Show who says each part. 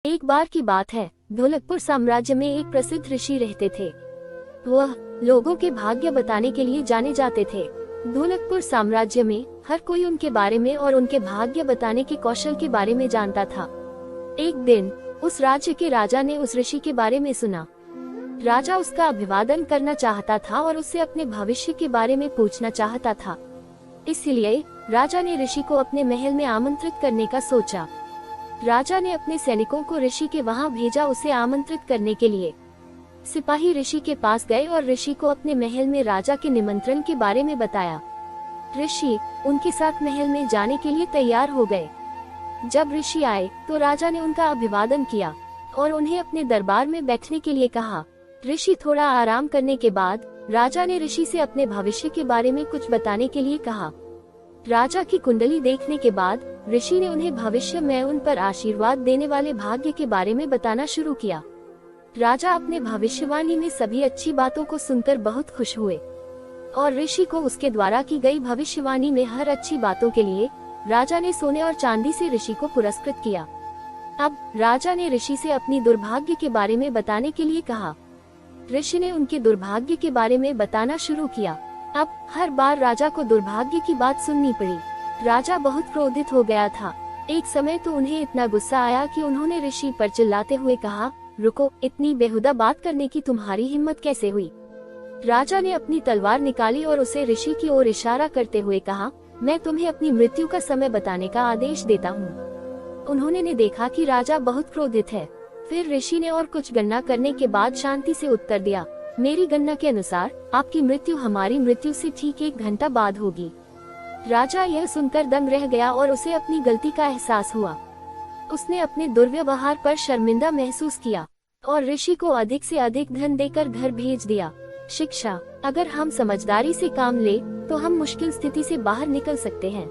Speaker 1: एक बार की बात है, ढोलकपुर साम्राज्य में एक प्रसिद्ध ऋषि रहते थे। वह लोगों के भाग्य बताने के लिए जाने जाते थे। ढोलकपुर साम्राज्य में हर कोई उनके बारे में और उनके भाग्य बताने के कौशल के बारे में जानता था। एक दिन उस राज्य के राजा ने उस ऋषि के बारे में सुना। राजा उसका अभिवादन करना चाहता था और उससे अपने भविष्य के बारे में पूछना चाहता था। इसलिए राजा ने ऋषि को अपने महल में आमंत्रित करने का सोचा। राजा ने अपने सैनिकों को ऋषि के वहां भेजा उसे आमंत्रित करने के लिए। सिपाही ऋषि के पास गए और ऋषि को अपने महल में राजा के निमंत्रण के बारे में बताया। ऋषि उनके साथ महल में जाने के लिए तैयार हो गए। जब ऋषि आए तो राजा ने उनका अभिवादन किया और उन्हें अपने दरबार में बैठने के लिए कहा। ऋषि थोड़ा आराम करने के बाद राजा ने ऋषि से अपने भविष्य के बारे में कुछ बताने के लिए कहा। राजा की कुंडली देखने के बाद ऋषि ने उन्हें भविष्य में उन पर आशीर्वाद देने वाले भाग्य के बारे में बताना शुरू किया। राजा अपने भविष्यवाणी में सभी अच्छी बातों को सुनकर बहुत खुश हुए और ऋषि को उसके द्वारा की गई भविष्यवाणी में हर अच्छी बातों के लिए राजा ने सोने और चांदी से ऋषि को पुरस्कृत किया। अब राजा ने ऋषि से अपनी दुर्भाग्य के बारे में बताने के लिए कहा। ऋषि ने उनके दुर्भाग्य के बारे में बताना शुरू किया। अब हर बार राजा को दुर्भाग्य की बात सुननी पड़ी। राजा बहुत क्रोधित हो गया था। एक समय तो उन्हें इतना गुस्सा आया कि उन्होंने ऋषि पर चिल्लाते हुए कहा, रुको, इतनी बेहुदा बात करने की तुम्हारी हिम्मत कैसे हुई? राजा ने अपनी तलवार निकाली और उसे ऋषि की ओर इशारा करते हुए कहा, मैं तुम्हें अपनी मृत्यु का समय बताने का आदेश देता हूँ। उन्होंने देखा कि राजा बहुत क्रोधित है। फिर ऋषि ने और कुछ गणना करने के बाद शांति से उत्तर दिया, मेरी गणना के अनुसार आपकी मृत्यु हमारी मृत्यु से ठीक 1 घंटा बाद होगी। राजा यह सुनकर दंग रह गया और उसे अपनी गलती का एहसास हुआ। उसने अपने दुर्व्यवहार पर शर्मिंदा महसूस किया और ऋषि को अधिक से अधिक धन देकर घर भेज दिया। शिक्षा, अगर हम समझदारी से काम ले तो हम मुश्किल स्थिति से बाहर निकल सकते हैं।